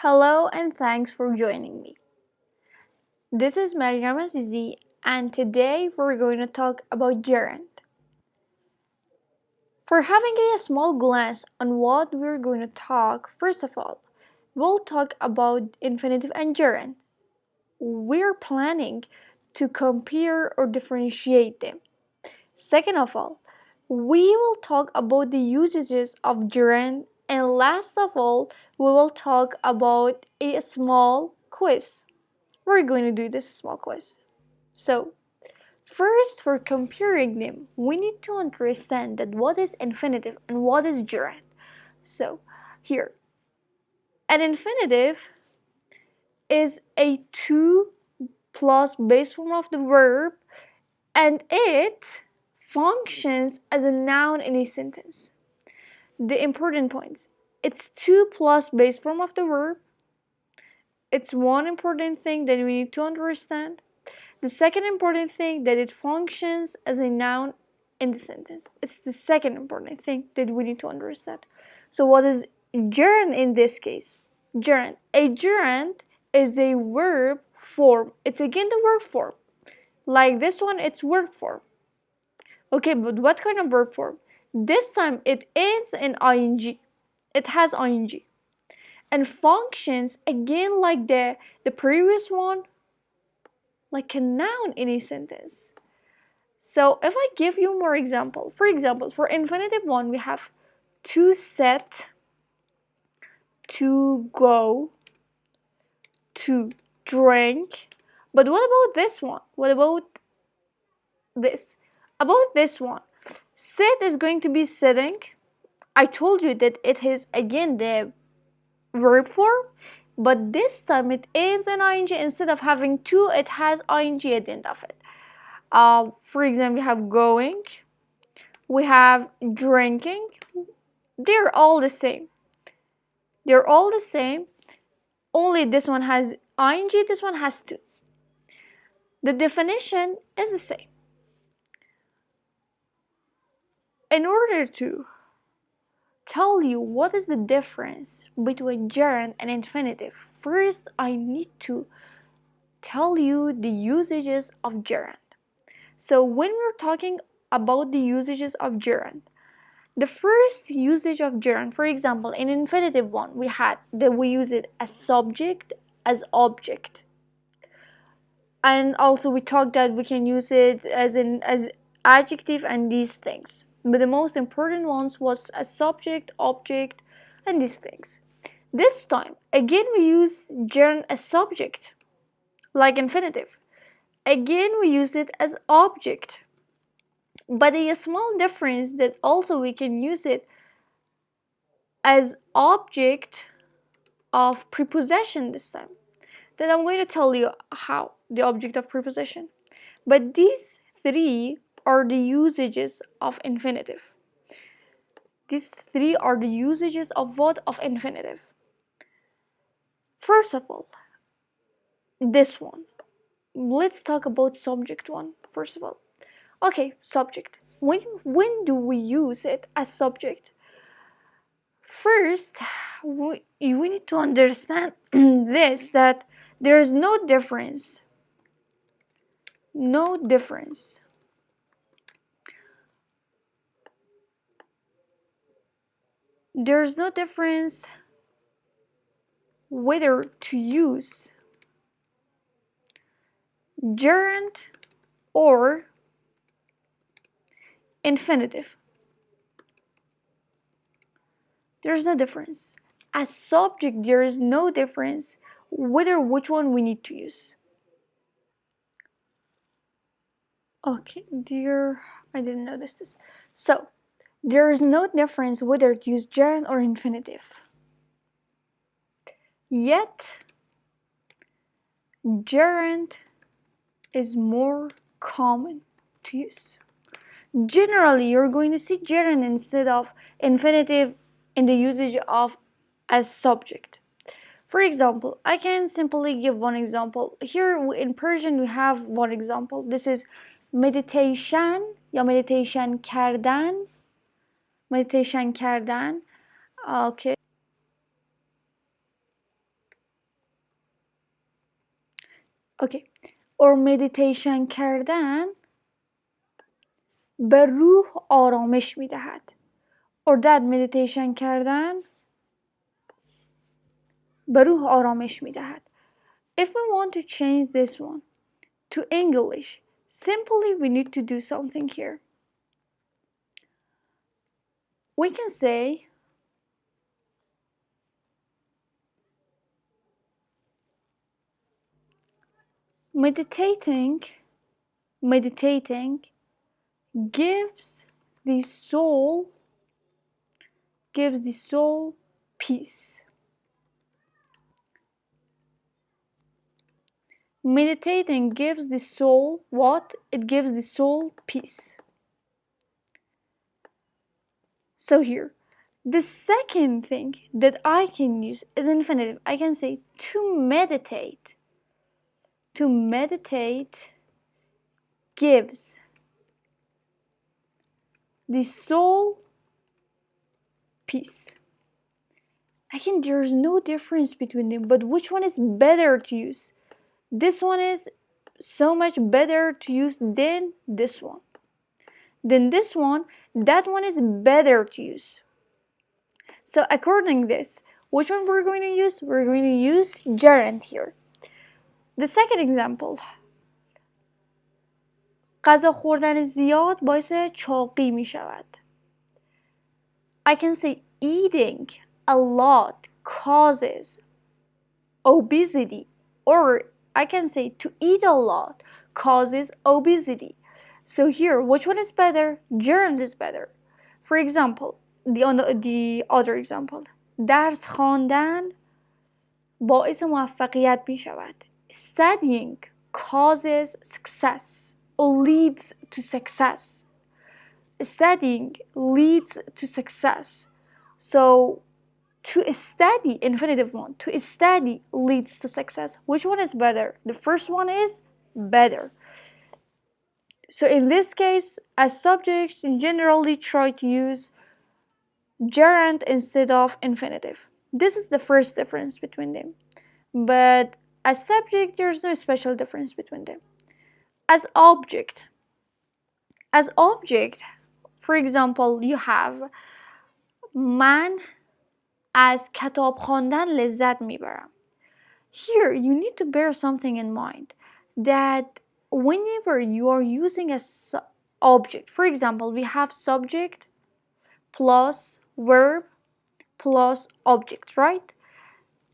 Hello and thanks for joining me. This is Mariam Azizi and today we're going to talk about gerund. For having a small glance on what we're going to talk, first of all, we'll talk about infinitive and gerund. We're planning to compare or differentiate them. Second of all, we will talk about the usages of gerund, and last of all, we will talk about a small quiz. We're going to do this small quiz. So, first, for comparing them, we need to understand that what is infinitive and what is gerund. So, here, an infinitive is a to plus base form of the verb and it functions as a noun in a sentence. The important points, it's to plus base form of the verb. It's one important thing that we need to understand. The second important thing that it functions as a noun in the sentence. It's the second important thing that we need to understand. So what is gerund in this case? Gerund. A gerund is a verb form. It's again the verb form. Like this one, it's verb form. Okay, but what kind of verb form? This time it ends in ing. It has ing. And functions again like the previous one, like a noun in a sentence. So if I give you more example, for example, for infinitive one, we have to set, to go, to drink. But what about this one? What about this? About this one, sit is going to be sitting. I told you that it is again the verb form, but this time it ends in ing. Instead of having to, it has ing at the end of it. For example, we have going, we have drinking. They're all the same. They're all the same. Only this one has ing, this one has to. The definition is the same. In order to tell you what is the difference between gerund and infinitive, first I need to tell you the usages of gerund. So when we're talking about the usages of gerund, the first usage of gerund, for example, in infinitive one, we had that we use it as subject, as object. And also we talked that we can use it as adjective and these things. But the most important ones was as subject, object, and these things. This time, again we use gerund as subject, like infinitive. Again we use it as object. But a small difference that also we can use it as object of preposition this time. Then I'm going to tell you how the object of preposition. But these three are the usages of infinitive. These three are the usages of what? Of infinitive. First of all, this one. Let's talk about subject one, first of all. Okay, subject. When do we use it as subject? First, we need to understand this, that there is no difference. No difference. There's no difference whether to use gerund or infinitive. There's no difference. As subject, there is no difference whether which one we need to use. Okay, dear, I didn't notice this. So, there is no difference whether to use gerund or infinitive. Yet, gerund is more common to use. Generally, you're going to see gerund instead of infinitive in the usage of as subject. For example, I can simply give one example. Here in Persian we have one example. This is meditation یا meditation کردن. Meditation کردن. Okay. Okay. or meditation کردن به روح آرامش میدهد. or that meditation کردن به روح آرامش میدهد. If we want to change this one to English, simply we need to do something here. We can say meditating gives the soul peace. Meditating gives the soul what? It gives the soul peace. So here, the second thing that I can use is infinitive. I can say to meditate. To meditate gives the soul peace. Again, there's no difference between them, but which one is better to use? This one is so much better to use than this one. Then this one, that one is better to use. So according this, which one we're going to use? We're going to use gerund here. The second example. غذا خوردن زیاد باعث چاقی می شود. I can say eating a lot causes obesity, or I can say to eat a lot causes obesity. So here, which one is better? Gerund is better. For example, the other example. درس خواندن باعث موفقیت می شود. Studying causes success or leads to success. Studying leads to success. So to study, infinitive one, to study leads to success. Which one is better? The first one is better. So in this case, as subject, generally try to use gerund instead of infinitive. This is the first difference between them. But as subject, there's no special difference between them. As object, for example, you have من از کتاب خواندن لذت میبرم. Here, you need to bear something in mind, that whenever you are using a object, for example, we have subject plus verb plus object, right?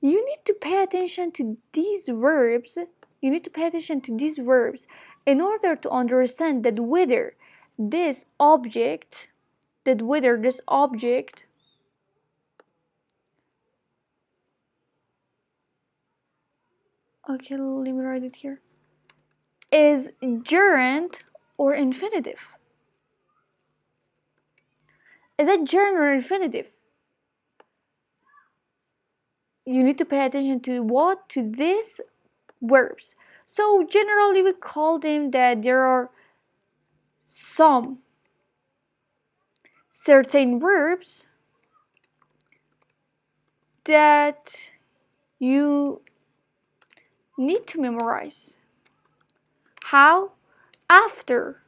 You need to pay attention to these verbs. You need to pay attention to these verbs in order to understand that whether this object, okay, let me write it here, is gerund or infinitive. Is it gerund or infinitive? You need to pay attention to what? To these verbs. So generally we call them that there are some certain verbs that you need to memorize. How? After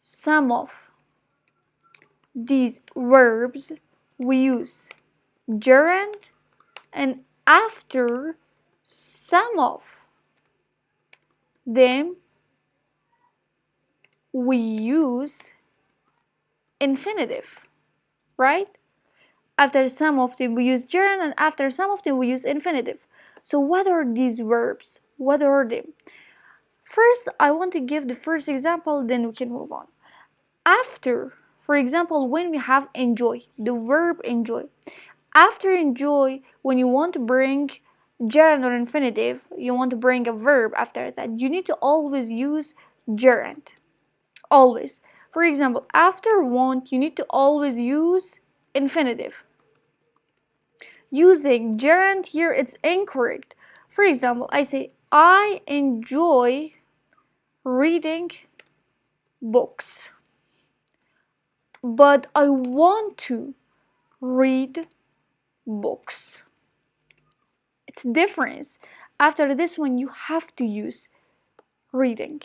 some of these verbs we use gerund, and after some of them we use infinitive, right? After some of them we use gerund, and after some of them we use infinitive. So what are these verbs? What are them? First, I want to give the first example, then we can move on. After, for example, when we have enjoy, the verb enjoy. After enjoy, when you want to bring gerund or infinitive, you want to bring a verb after that, you need to always use gerund. Always. For example, after want, you need to always use infinitive. Using gerund here, it's incorrect. For example, I say, I enjoy reading books, but I want to read books. It's difference. After this one, you have to use reading.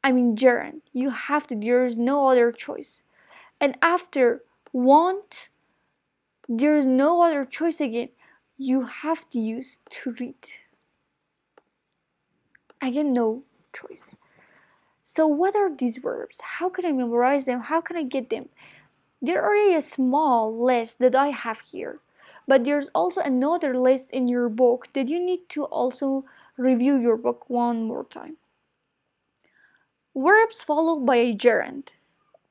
I mean, gerund. You have to. There's no other choice. And after want, there's no other choice again. You have to use to read. Again, no choice. So, what are these verbs? How can I memorize them? How can I get them? There are a small list that I have here, but there's also another list in your book that you need to also review your book one more time. Verbs followed by a gerund.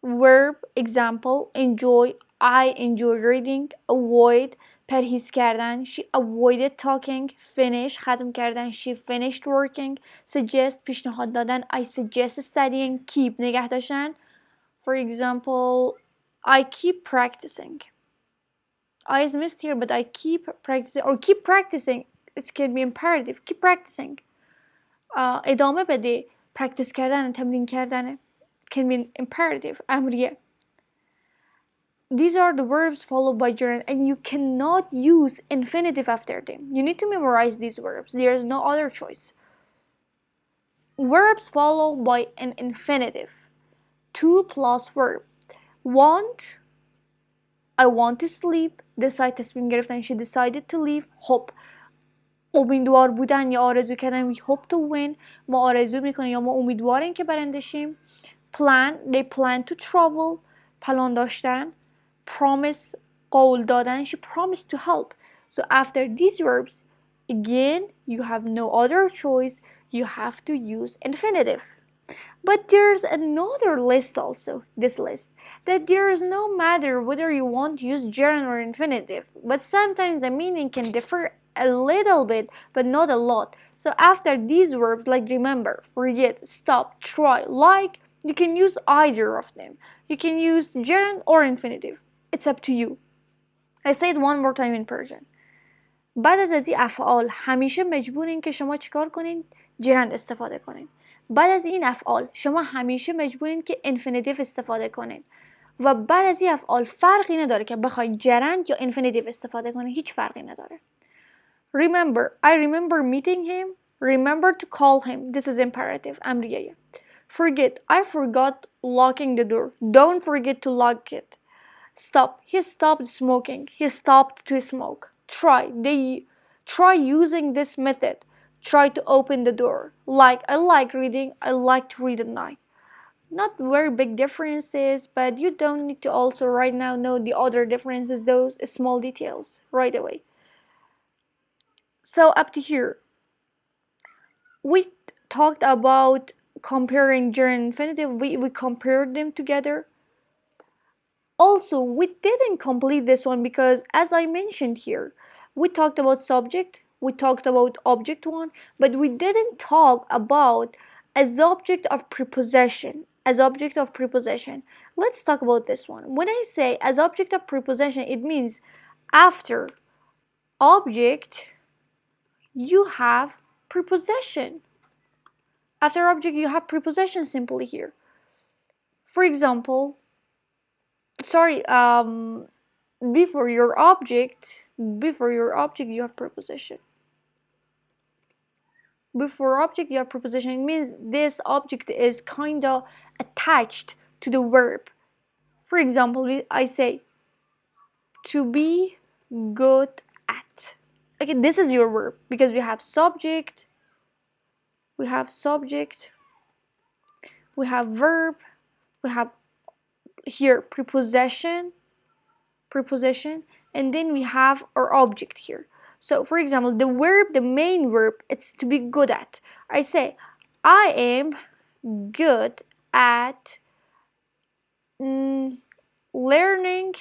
Verb example enjoy, I enjoy reading. Avoid پرهیز کردن, she avoided talking. Finish ختم کردن, she finished working. Suggest پیشنهاد دادن, I suggest studying. Keep نگه داشتن, for example, I keep practicing. I is missed here, but I keep practicing, or keep practicing, it can be imperative. Keep practicing. ادامه بده. Practice کردن, تمرین کردن, can be imperative. امریه. These are the verbs followed by gerund, and you cannot use infinitive after them. You need to memorize these verbs. There is no other choice. Verbs followed by an infinitive. To plus verb. Want, I want to sleep. Decide, تصمیم گرفتن, she decided to leave. Hope, امیدوار بودن یا آرزو کردن, we hope to win. ما آرزو میکنیم یا ما امیدواریم که برنده شیم. Plan, they plan to travel. پلان داشتن. Promise, قول دادن, she promised to help. So after these verbs, again, you have no other choice. You have to use infinitive. But there's another list also, this list, that there is no matter whether you want to use gerund or infinitive, but sometimes the meaning can differ a little bit, but not a lot. So after these verbs, like remember, forget, stop, try, like, you can use either of them. You can use gerund or infinitive. It's up to you. I say it one more time in Persian. بعد از این افعال همیشه مجبورین که شما چیکار کنین؟ جرند استفاده کنین. بعد از این افعال شما همیشه مجبورین که infinitive استفاده کنین. و بعد از این افعال فرقی نداره که بخواین جرند یا infinitive استفاده کنین. هیچ فرقی نداره. Remember, I remember meeting him. Remember to call him. This is imperative. امریه. Forget, I forgot locking the door. Don't forget to lock it. Stop, he stopped smoking. He stopped to smoke. Try using this method. Try to open the door. Like, I like reading. I like to read at night. Not very big differences, but you don't need to also right now know the other differences, those small details right away. So up to here, we talked about comparing gerund and infinitive. We compared them together. Also, we didn't complete this one because, as I mentioned here, we talked about subject, we talked about object one, but we didn't talk about as object of preposition. As object of preposition. Let's talk about this one. When I say as object of preposition, it means after object you have preposition. After object you have preposition simply here. For example, before your object you have preposition. Before object you have preposition. It means this object is kind of attached to the verb. For example, I say to be good at. Okay, this is your verb because we have subject, we have verb, we have here preposition, and then we have our object here. So for example, the verb, the main verb, it's to be good at. I say I am good at learning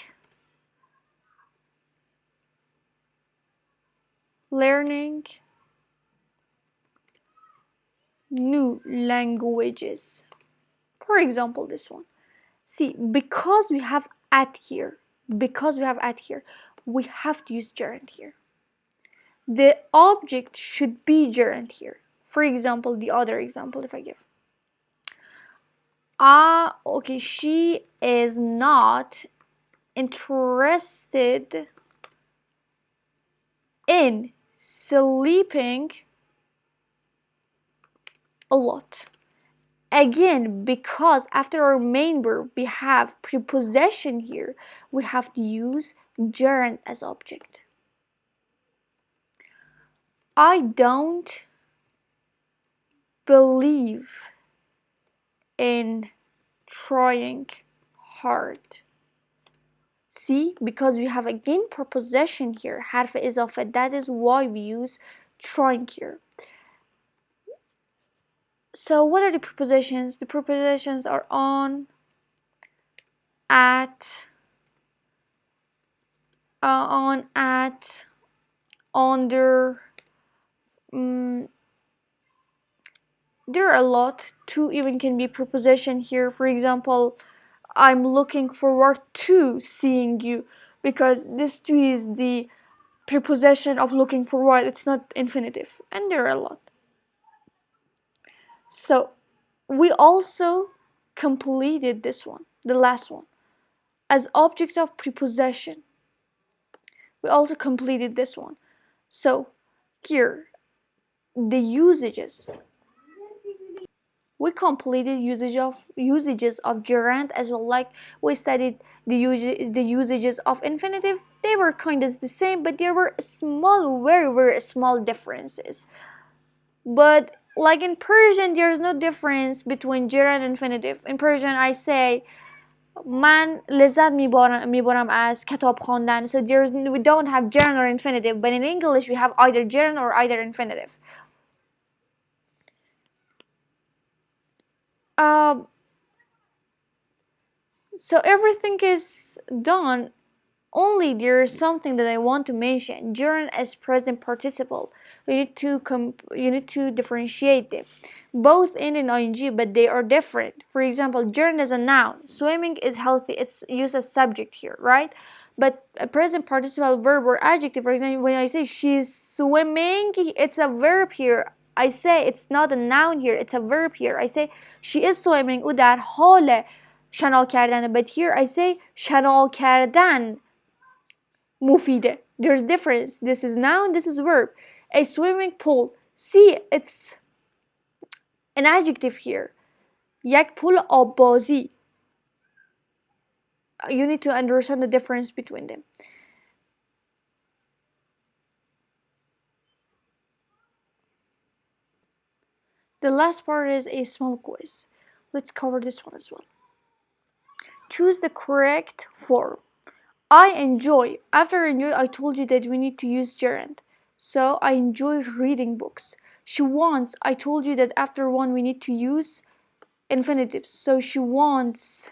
new languages. For example, this one. See, because we have at here, we have to use gerund here. The object should be gerund here. For example, the other example, if I give. Okay, she is not interested in sleeping a lot. Again, because after our main verb we have preposition here, we have to use gerund as object. I don't believe in trying hard. See, because we have again preposition here, حرف إضافة, that is why we use trying here. So what are the prepositions? The prepositions are on, at, under. There are a lot. To even can be preposition here. For example, I'm looking forward to seeing you, because this to is the preposition of looking forward. It's not infinitive, and there are a lot. So we also completed this one, the last one, as object of preposition. We also completed this one. So here, the usages. We completed usages of gerund as well. Like we studied the usages of infinitive. They were kind of the same, but there were small, very small differences. But like in Persian, there's no difference between gerund and infinitive. In Persian, I say من لذت میبرم از کتاب خواندن. So we don't have gerund or infinitive, but in English we have either gerund or either infinitive. So everything is done. Only there is something that I want to mention. Gerund as present participle. You need to differentiate them, both in and ing, but they are different. For example, gerund is a noun. Swimming is healthy. It's used as subject here, right? But a present participle verb or adjective, for example, when I say she's swimming, it's a verb here. I say it's not a noun here. It's a verb here. I say she is swimming. او در حال شنا کردن. But here I say شنا کردن مفیده. There's difference. This is noun, this is verb. A swimming pool. See, it's an adjective here. یک پول آببازی. You need to understand the difference between them. The last part is a small quiz. Let's cover this one as well. Choose the correct form. I enjoy. After enjoy, I told you that we need to use gerund. So I enjoy reading books. She wants. I told you that after one we need to use infinitive. So she wants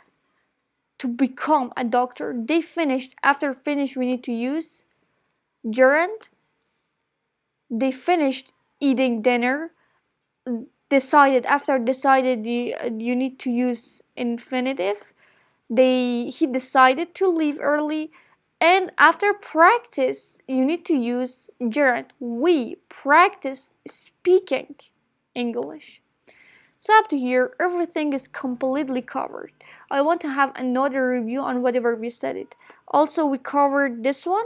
to become a doctor. They finished. After finish we need to use gerund. They finished eating dinner. Decided. After decided you need to use infinitive. He decided to leave early. And after practice you need to use gerund. We practice speaking English. So up to here everything is completely covered. I want to have another review on whatever we studied. Also we covered this one.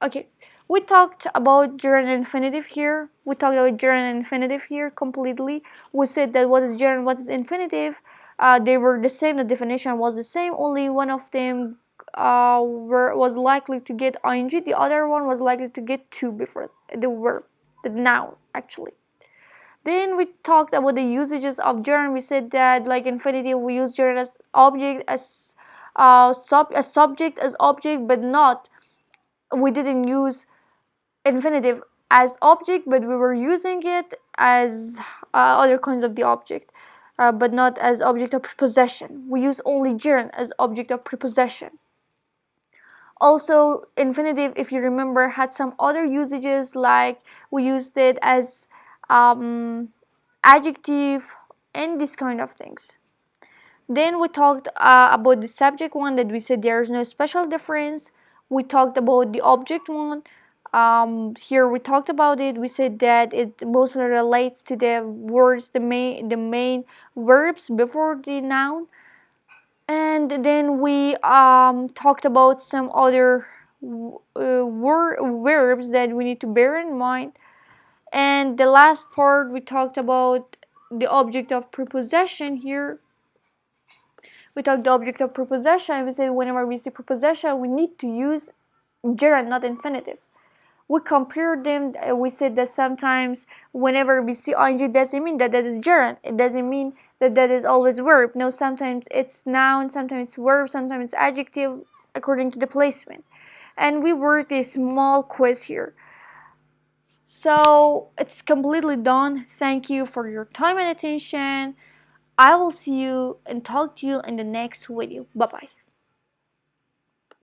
Okay, we talked about gerund and infinitive here. We talked about gerund and infinitive here completely. We said that what is gerund, what is infinitive. They were the same. The definition was the same. Only one of them was likely to get ing. The other one was likely to get to before the verb, the noun actually. Then we talked about the usages of gerund. We said that like infinitive, we use gerund as object, as subject as object, but not. We didn't use infinitive as object, but we were using it as other kinds of the object, but not as object of prepossession. We use only gerund as object of prepossession. Also, infinitive, if you remember, had some other usages, like we used it as adjective and this kind of things. Then we talked about the subject one, that we said there is no special difference. We talked about the object one. Here we talked about it. We said that it mostly relates to the words, the main verbs before the noun. And And then we talked about some other verbs that we need to bear in mind. And the last part, we talked about the object of prepossession here. We talked the object of prepossession. We said whenever we see prepossession, we need to use gerund, not infinitive. We compared them. We said that sometimes whenever we see ing, doesn't mean that that is gerund. It doesn't mean that that is always verb. No, sometimes it's noun, sometimes it's verb, sometimes it's adjective, according to the placement. And we worked a small quiz here. So it's completely done. Thank you for your time and attention. I will see you and talk to you in the next video. Bye bye.